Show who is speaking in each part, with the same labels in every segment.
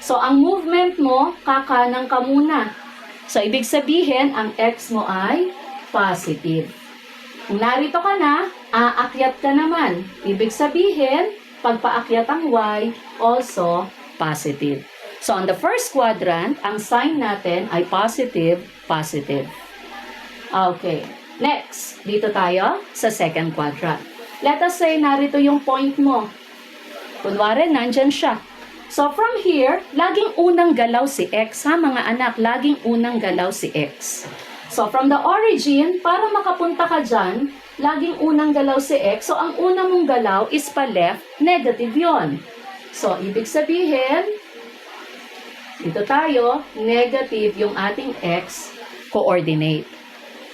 Speaker 1: So, ang movement mo, kakanan ka muna. So, ibig sabihin, ang x mo ay positive. Kung narito ka na, aakyat ka naman. Ibig sabihin, pag paakyat ang y, also positive. So, on the first quadrant, ang sign natin ay positive, positive. Okay. Next, dito tayo sa second quadrant. Let us say, narito yung point mo. Kunwari, nandyan siya. So, from here, laging unang galaw si x, ha mga anak? Laging unang galaw si x. So, from the origin, para makapunta ka dyan, laging unang galaw si x. So, ang unang mong galaw is pa left, negative yon. So, ibig sabihin, dito tayo, negative yung ating x coordinate.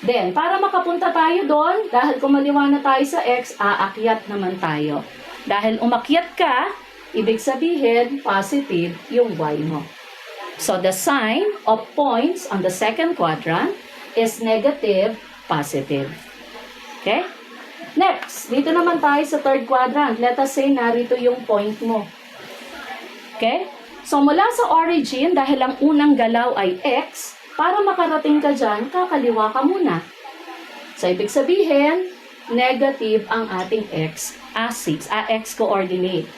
Speaker 1: Then, para makapunta tayo doon, dahil kumaliwa na tayo sa x, aakyat naman tayo. Dahil umakyat ka, ibig sabihin, positive yung y mo. So, the sign of points on the second quadrant is negative, positive. Okay? Next, dito naman tayo sa third quadrant. Let us say, narito yung point mo. Okay? So, mula sa origin, dahil ang unang galaw ay x, para makarating ka dyan, kakaliwa ka muna. So, ibig sabihin, negative ang ating x axis, x coordinate.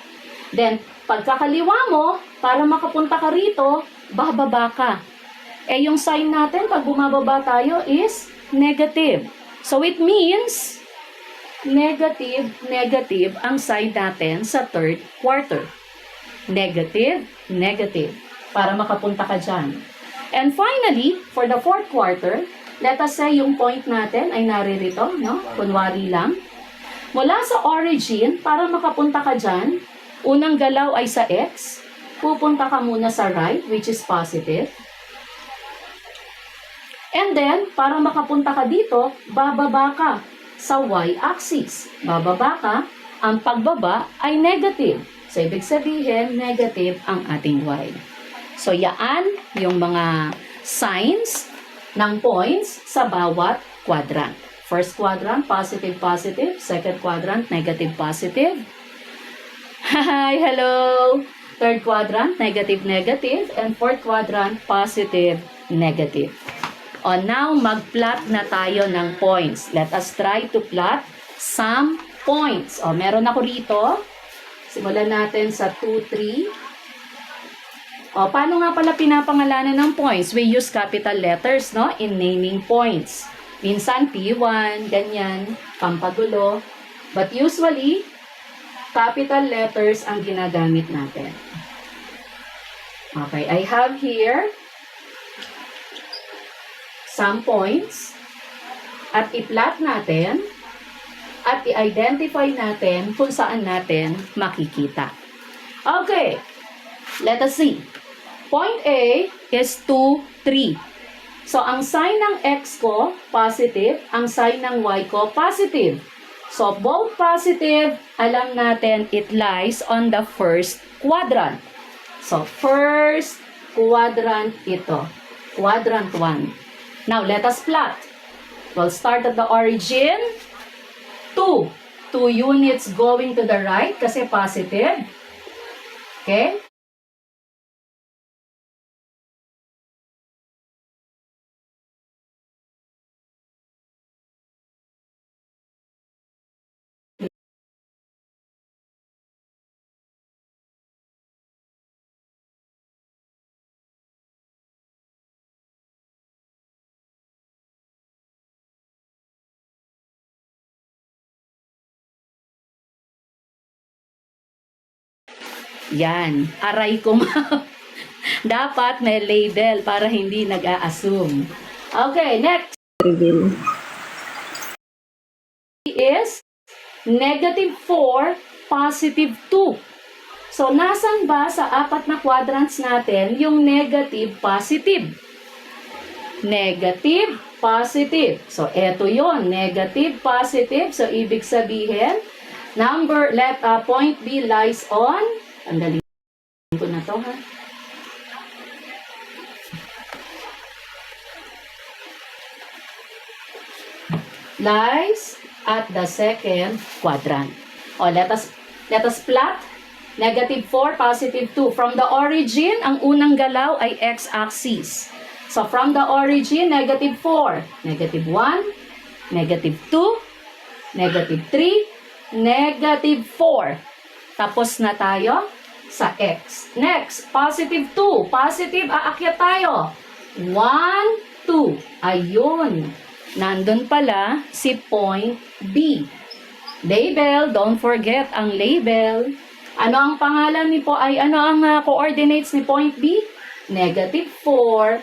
Speaker 1: Then, pagkakaliwa mo, para makapunta ka rito, bababa ka. Eh, yung sign natin, pag bumababa tayo, is negative. So, it means, negative, negative ang sign natin sa third quarter. Negative, negative. Para makapunta ka dyan. And finally, for the fourth quarter, let us say yung point natin ay naririto, no? Kunwari lang. Mula sa origin, para makapunta ka dyan, unang galaw ay sa x, pupunta ka muna sa right, which is positive. And then, para makapunta ka dito, bababa ka sa y-axis. Bababa ka, ang pagbaba ay negative. So, ibig sabihin, negative ang ating y. So, yaan yung mga signs ng points sa bawat quadrant. First quadrant, positive, positive. Second quadrant, negative, positive. Hi, hello! Third quadrant, negative, negative. And fourth quadrant, positive, negative. O, now, mag-plot na tayo ng points. Let us try to plot some points. O, meron ako rito. Simulan natin sa 2, 3. O, paano nga pala pinapangalanan ng points? We use capital letters, no? In naming points. Minsan, P1, ganyan, pampagulo. But usually, capital letters ang ginagamit natin. Okay, I have here some points. At i-plot natin. At i-identify natin kung saan natin makikita. Okay, let us see. Point A is 2, 3. So, ang sign ng x ko, positive. Ang sign ng y ko, positive. So, both positive, alam natin, it lies on the first quadrant. So, first quadrant ito. Quadrant 1. Now, let us plot. We'll start at the origin. 2. 2 units going to the right kasi positive. Okay? Yan. Aray ko dapat may label para hindi nag-a-assume. Okay, next.
Speaker 2: Reveal.
Speaker 1: Is negative 4, positive 2. So, nasan ba sa apat na quadrants natin yung negative, positive? Negative, positive. So, eto yon, negative, positive. So, ibig sabihin, point B lies on, tandalin ko na to, ha? Lies at the second quadrant. O, let us plot Negative 4, positive 2. From the origin, ang unang galaw ay x-axis. So, from the origin, negative 4, negative 1, negative 2, negative 3, negative 4. Tapos na tayo sa x. Next, positive 2. Positive, aakyat tayo. 1, 2. Ayun. Nandun pala si point B. Label, don't forget ang label. Ano ang pangalan ni po ay ano ang coordinates ni point B? Negative 4,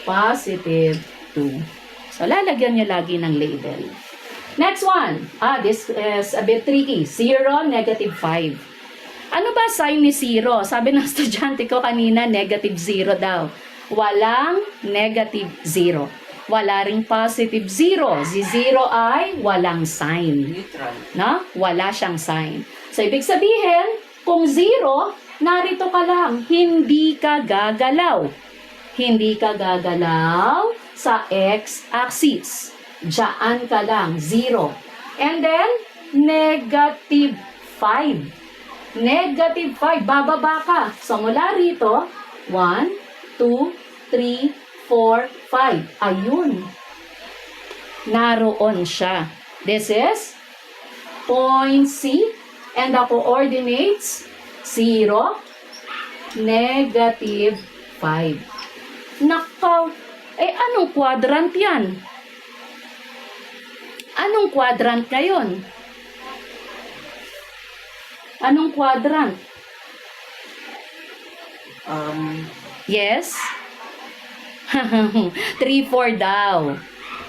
Speaker 1: positive 2. So, lalagyan niyo lagi ng label. Next one. This is a bit tricky. 0, negative 5. Ano ba sign ni 0? Sabi ng estudyante ko kanina, negative 0 daw. Walang negative 0. Wala ring positive 0. Si 0 ay walang sign.
Speaker 2: Neutral.
Speaker 1: No? Wala siyang sign. So, ibig sabihin, kung 0, narito ka lang. Hindi ka gagalaw. Hindi ka gagalaw sa x-axis. Diyan ka lang, 0. And then, negative 5. Negative 5, bababa ka. So, mula rito, 1, 2, 3, 4, 5. Ayun. Naroon siya. This is point C. And the coordinates, 0, negative 5. Nakaw, anong quadrant yan? Anong quadrant ngayon? Anong quadrant? Yes? 3, 4 daw.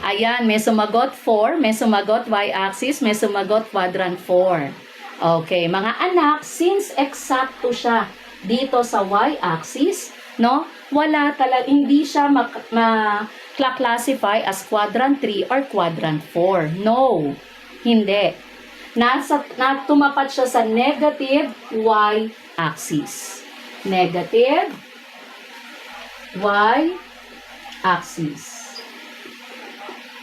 Speaker 1: Ayan, may sumagot 4, may sumagot y-axis, may sumagot quadrant 4. Okay, mga anak, since eksakto siya dito sa y-axis, no? Wala talaga, hindi siya ma-classify as quadrant 3 or quadrant 4. No, hindi. Tumapat siya sa negative y-axis. Negative y-axis.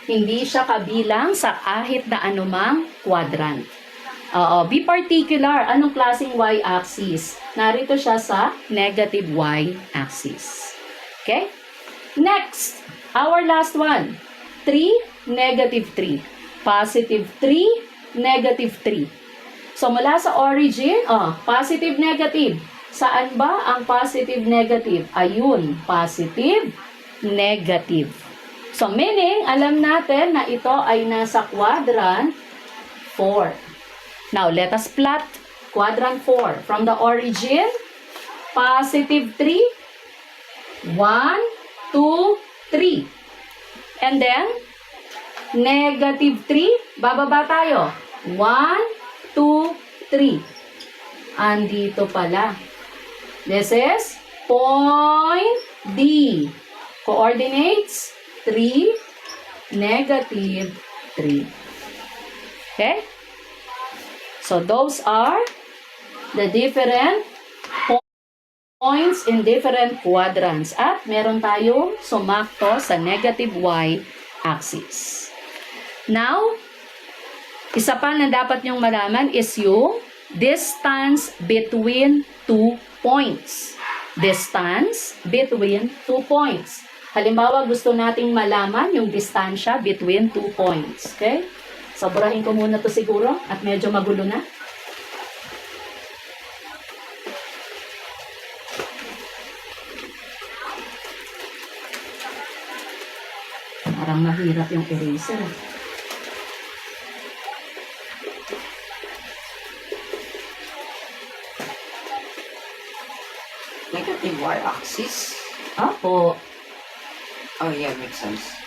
Speaker 1: Hindi siya kabilang sa kahit na anumang quadrant. Be particular. Anong klaseng y-axis? Narito siya sa negative y-axis. Okay? Next, our last one. 3, negative 3. Positive 3, negative 3. So, mula sa origin, positive, negative. Saan ba ang positive, negative? Ayun, positive, negative. So, meaning, alam natin na ito ay nasa quadrant 4. Now, let us plot quadrant 4. From the origin, positive 3, 1, 2, 3. And then, negative 3, bababa tayo. 1, 2, 3. Andito pala. This is point D. Coordinates, 3, negative 3. Okay? So, those are the different points in different quadrants. At meron tayong sumakto sa negative y-axis. Now, isa pa na dapat nyong malaman is yung distance between 2 points. Distance between 2 points. Halimbawa, gusto nating malaman yung distansya between 2 points. Okay? So, burahin ko muna to siguro at medyo magulo na. Parang mahirap yung eraser.
Speaker 2: Negative y-axis?
Speaker 1: Opo.
Speaker 2: Oh, yeah, makes sense.